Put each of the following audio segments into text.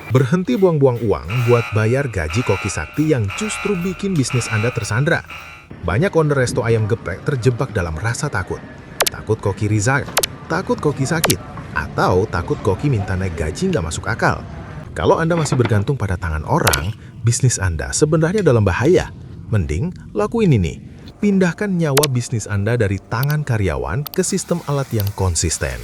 Berhenti buang-buang uang buat bayar gaji koki sakti yang justru bikin bisnis Anda tersandra. Banyak owner resto ayam geprek terjebak dalam rasa takut. Takut koki resign, takut koki sakit, atau takut koki minta naik gaji nggak masuk akal. Kalau Anda masih bergantung pada tangan orang, bisnis Anda sebenarnya dalam bahaya. Mending lakuin ini. Pindahkan nyawa bisnis Anda dari tangan karyawan ke sistem alat yang konsisten.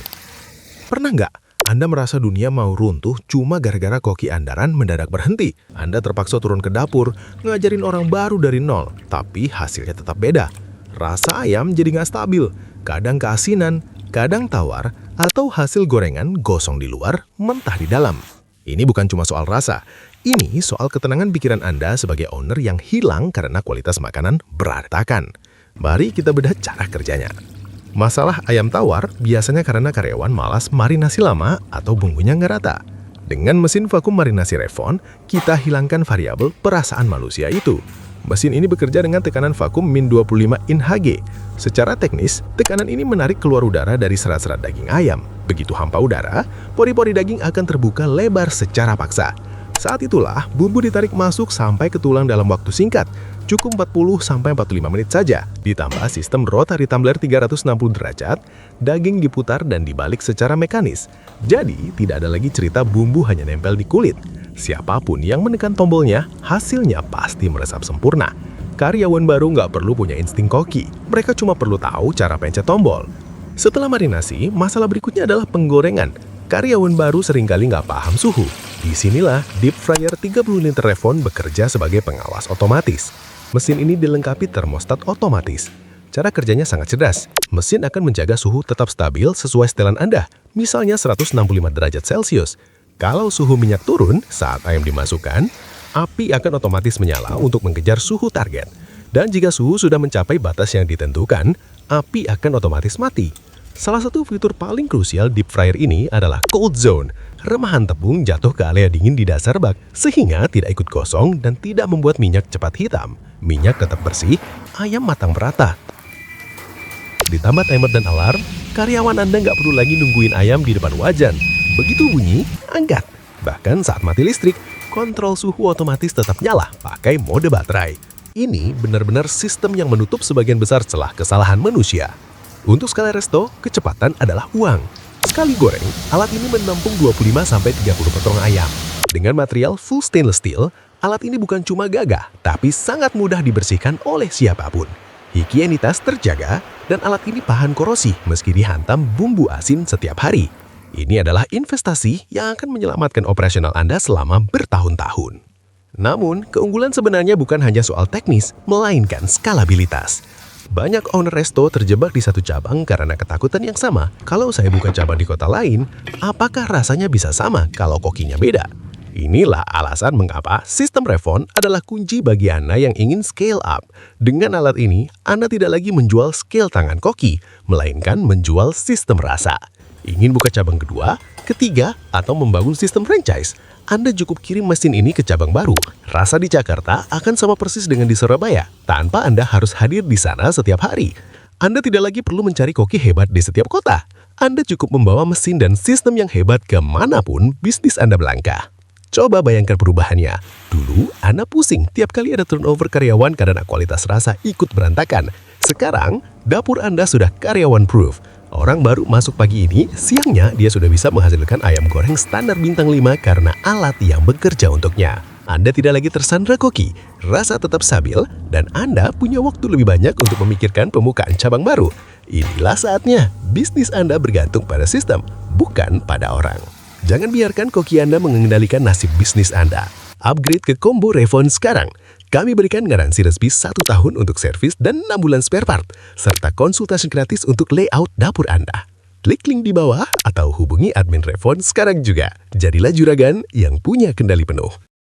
Pernah nggak Anda merasa dunia mau runtuh cuma gara-gara koki andaran mendadak berhenti? Anda terpaksa turun ke dapur, ngajarin orang baru dari nol, tapi hasilnya tetap beda. Rasa ayam jadi nggak stabil, kadang keasinan, kadang tawar, atau hasil gorengan gosong di luar, mentah di dalam. Ini bukan cuma soal rasa, ini soal ketenangan pikiran Anda sebagai owner yang hilang karena kualitas makanan berantakan. Mari kita bedah cara kerjanya. Masalah ayam tawar biasanya karena karyawan malas marinasi lama atau bumbunya nggak rata. Dengan mesin vakum marinasi Revon, kita hilangkan variabel perasaan manusia itu. Mesin ini bekerja dengan tekanan vakum min 25 in Hg. Secara teknis, tekanan ini menarik keluar udara dari serat-serat daging ayam. Begitu hampa udara, pori-pori daging akan terbuka lebar secara paksa. Saat itulah bumbu ditarik masuk sampai ke tulang dalam waktu singkat. Cukup 40-45 menit saja. Ditambah sistem rotary tumbler 360 derajat, daging diputar dan dibalik secara mekanis. Jadi, tidak ada lagi cerita bumbu hanya nempel di kulit. Siapapun yang menekan tombolnya, hasilnya pasti meresap sempurna. Karyawan baru nggak perlu punya insting koki. Mereka cuma perlu tahu cara pencet tombol. Setelah marinasi, masalah berikutnya adalah penggorengan. Karyawan baru seringkali nggak paham suhu. Disinilah deep fryer 30 liter Revon bekerja sebagai pengawas otomatis. Mesin ini dilengkapi termostat otomatis. Cara kerjanya sangat cerdas. Mesin akan menjaga suhu tetap stabil sesuai setelan Anda, misalnya 165 derajat Celcius. Kalau suhu minyak turun saat ayam dimasukkan, api akan otomatis menyala untuk mengejar suhu target. Dan jika suhu sudah mencapai batas yang ditentukan, api akan otomatis mati. Salah satu fitur paling krusial deep fryer ini adalah cold zone. Remahan tepung jatuh ke area dingin di dasar bak, sehingga tidak ikut gosong dan tidak membuat minyak cepat hitam. Minyak tetap bersih, ayam matang merata. Ditambah timer dan alarm, karyawan Anda nggak perlu lagi nungguin ayam di depan wajan. Begitu bunyi, angkat. Bahkan saat mati listrik, kontrol suhu otomatis tetap nyala pakai mode baterai. Ini benar-benar sistem yang menutup sebagian besar celah kesalahan manusia. Untuk skala resto, kecepatan adalah uang. Sekali goreng, alat ini menampung 25-30 potong ayam. Dengan material full stainless steel, alat ini bukan cuma gagah, tapi sangat mudah dibersihkan oleh siapapun. Higienitas terjaga, dan alat ini tahan korosi meski dihantam bumbu asin setiap hari. Ini adalah investasi yang akan menyelamatkan operasional Anda selama bertahun-tahun. Namun, keunggulan sebenarnya bukan hanya soal teknis, melainkan skalabilitas. Banyak owner resto terjebak di satu cabang karena ketakutan yang sama. Kalau saya buka cabang di kota lain, apakah rasanya bisa sama kalau kokinya beda? Inilah alasan mengapa sistem Revon adalah kunci bagi Anda yang ingin scale up. Dengan alat ini, Anda tidak lagi menjual scale tangan koki, melainkan menjual sistem rasa. Ingin buka cabang kedua, ketiga, atau membangun sistem franchise? Anda cukup kirim mesin ini ke cabang baru. Rasa di Jakarta akan sama persis dengan di Surabaya, tanpa Anda harus hadir di sana setiap hari. Anda tidak lagi perlu mencari koki hebat di setiap kota. Anda cukup membawa mesin dan sistem yang hebat kemanapun bisnis Anda melangkah. Coba bayangkan perubahannya. Dulu, Anda pusing tiap kali ada turnover karyawan karena kualitas rasa ikut berantakan. Sekarang, dapur Anda sudah karyawan-proof. Orang baru masuk pagi ini, siangnya dia sudah bisa menghasilkan ayam goreng standar bintang 5 karena alat yang bekerja untuknya. Anda tidak lagi tersandra koki, rasa tetap stabil, dan Anda punya waktu lebih banyak untuk memikirkan pembukaan cabang baru. Inilah saatnya, bisnis Anda bergantung pada sistem, bukan pada orang. Jangan biarkan koki Anda mengendalikan nasib bisnis Anda. Upgrade ke combo Revon sekarang. Kami berikan garansi resmi 1 tahun untuk servis dan 6 bulan spare part, serta konsultasi gratis untuk layout dapur Anda. Klik link di bawah atau hubungi admin Revon sekarang juga. Jadilah juragan yang punya kendali penuh.